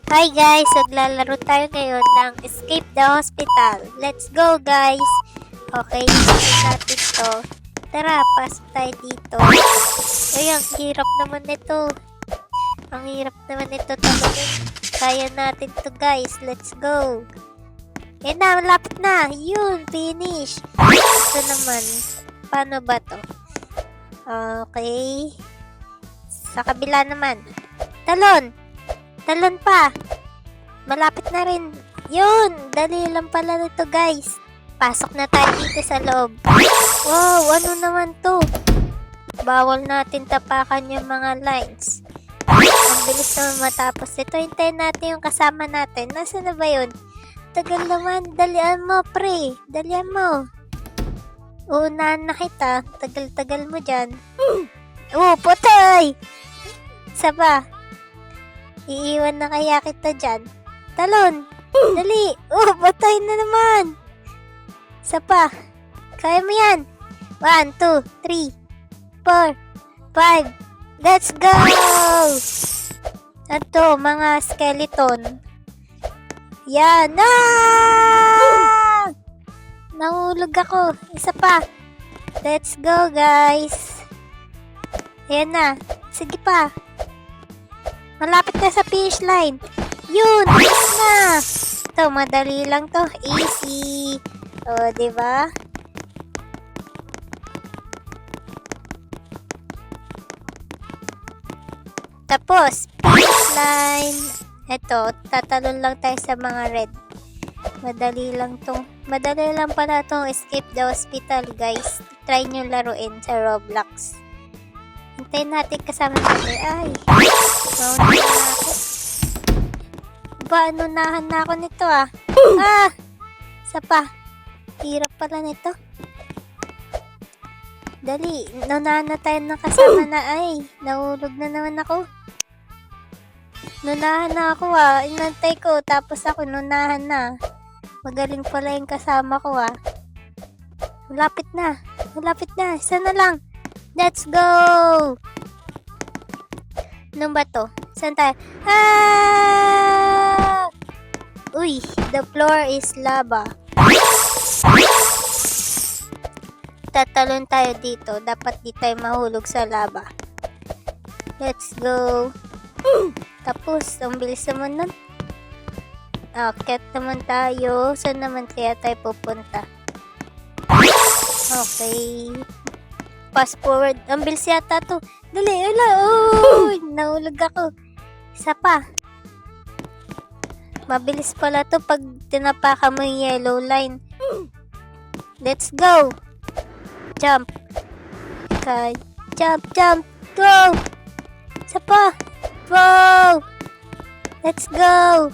Hi guys! Naglalaro tayo ngayon ng Escape the Hospital. Let's go guys! Okay, isusin natin to. Tara, pasok tayo dito. Ay, ang hirap naman nito. Ang hirap naman ito talaga. Kaya natin to guys. Let's go! Yan na, malapit na. Yun, finish. Ito naman. Paano ba to? Okay. Sa kabila naman. Talon! Talon pa. Malapit na rin. Yun, dali lang pala nito guys. Pasok na tayo dito sa loob. Wow, ano naman to? Bawal natin tapakan yung mga lines. Ang bilis naman matapos ito. Hintayin natin yung kasama natin. Nasaan na ba yun? Tagal naman. Dalian mo, pre. Dalian mo. Unahan na kita. Tagal-tagal mo dyan. Oh, putay! Saba. Iiwan na kaya kita dyan. Talon! Dali! Oh, patay na naman! Isa pa. Kaya mo yan. 1, 2, 3, 4, 5. Let's go! Ito, mga skeleton. Yan! Ah! Nahulog ako. Isa pa. Let's go, guys. Ayan na. Sige pa. Malapit na sa finish line. Yun! Ayan na! Ito, madali lang to. Easy. O, diba? Tapos, finish line. Ito, tatalon lang tayo sa mga red. Madali lang tong, madali lang pala tong Escape the Hospital, guys. Try nyo laruin sa Roblox. Hintayin natin kasama natin. Ay, mauna na ako. Ba, anunahan na ako nito ah. Ah! Isa pa. Hirap pala nito. Dali, nunahan na tayo ng kasama na. Ay, nahulog na naman ako. Nunahan na ako ah. Inantay ko, tapos ako nunahan na. Magaling pala yung kasama ko ah. Malapit na. Malapit na. Isa na lang. Let's go! Ano ba to? Saan tayo? Ah! Uy, the floor is lava. Tatalon tayo dito. Dapat di tayo mahulog sa lava. Let's go. Tapos, ang bilis naman nun. Akit naman tayo. Saan naman kaya tayo pupunta? Okay. Fast forward. Ang bilis yata to. Dali, ala. Oh, nahulog ako. Isa pa. Mabilis pala to pag tinapakan mo yung yellow line. Let's go. Jump. Okay. Jump, jump. Go. Isa pa. Wow. Let's go.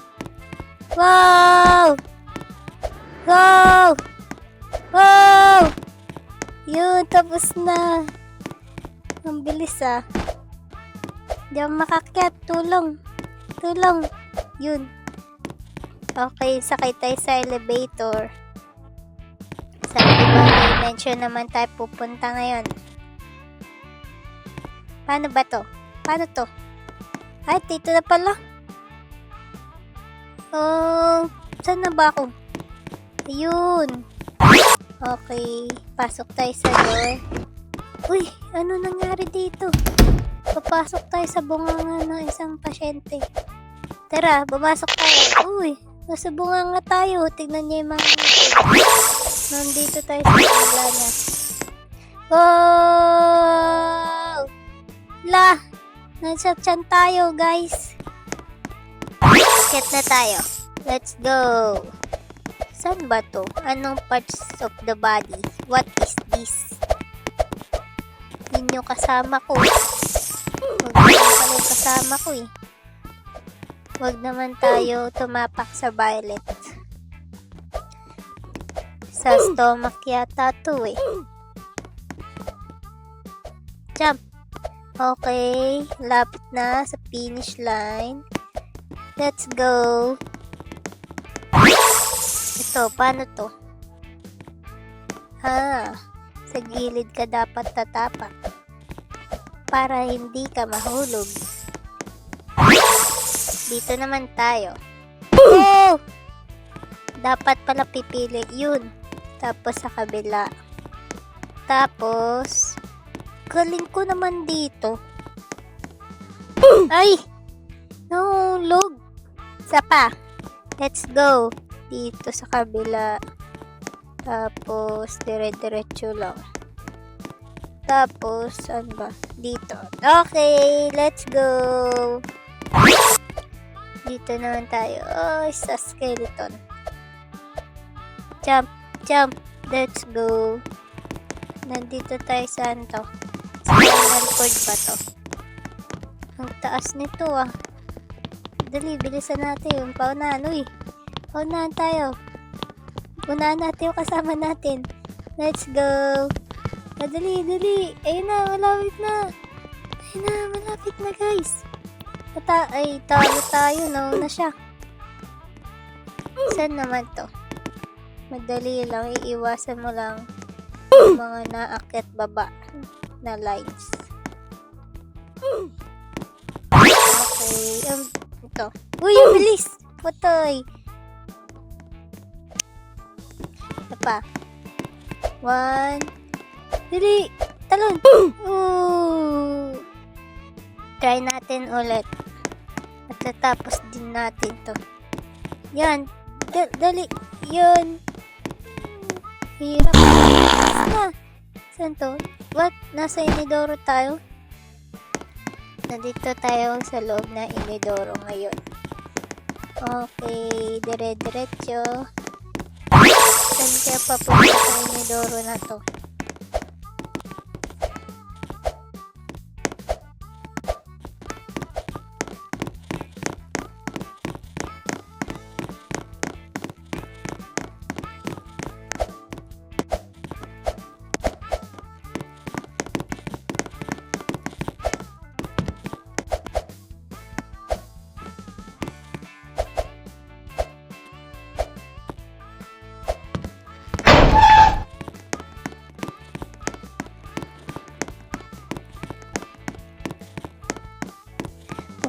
Wow. Wow. Wow. Yun, tapos na. Ang bilis ah. Di ako makakyat. Tulong. Tulong. Yun. Okay, sakay tayo sa elevator. Sa ibang dimension naman tayo pupunta ngayon. Paano ba to? Paano to? Ay, dito na pala. Oh, saan na ba ako? Ayun. Okay, pasok tayo sa door. Uy, ano nangyari dito? Papasok tayo sa bunganga ng isang pasyente. Tara, bumasok tayo. Uy, nasa bunganga tayo. Tignan niya yung mga nandito tayo sa bunganga niya. Wow! La! Nasa tiyan tayo, guys. Get na tayo. Let's go. Saan ba to? Anong parts of the body? What is this? Yun yung kasama ko. Huwag naman pala yung kasama ko eh. Huwag naman tayo tumapak sa violet. Sa stomach yata to eh. Jump. Okay. Lapit na sa finish line. Let's go. Ito, paano to? Sa gilid ka dapat tatapak para hindi ka mahulog. Dito naman tayo. Oh! Dapat pala pipili yun. Tapos sa kabila. Tapos, galing ko naman dito. Ay! Nahulog. Isa pa. Let's go. Dito sa kabila. Tapos, dire-diretso lang. Tapos, saan ba? Dito. Okay, let's go. Dito naman tayo. Oh, sa skeleton. Jump, jump. Let's go. Nandito tayo saan to? Spinal cord ba to? Ang taas nito ah. Dali, bilisan natin. Paunahan, uy. Paunahan tayo. Unahan natin yung kasama natin. Let's go. Dali, dali. Ayun na, malapit na. Ayun na, malapit na guys. Ay, tayo tayo. Nauna siya. Saan naman to? Madali lang. Iiwasan mo lang yung mga naakyat baba na lines. Okay. Ito. Uy, ang bilis! Putoy! Ito pa. 1. Dili! Talon! Ooh! Try natin ulit. At tatapos din natin to. Yan! Dali! Yun! Hirap na! Saan to? What? Nasa Inidoro tayo? Nandito tayo sa loob na Inidoro ngayon. Okay, dire-diretso. Saan kaya papunta sa Inidoro na to?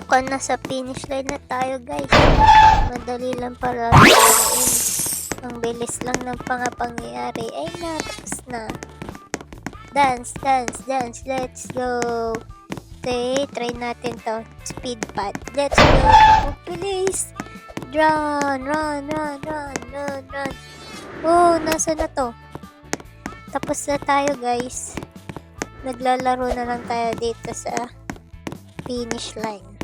Mukhang nasa finish line na tayo guys. Madali lang para gawin. Ang bilis lang ng pangyayari. Ay na, tapos na. Dance, dance, dance. Let's go. Okay, try natin to. Speed pad. Let's go. Oh, bilis. Run, run, run, run, run, run. Oh, nasa na to? Tapos na tayo guys. Naglalaro na lang tayo dito sa finish line.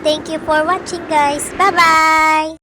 Thank you for watching guys. Bye-bye!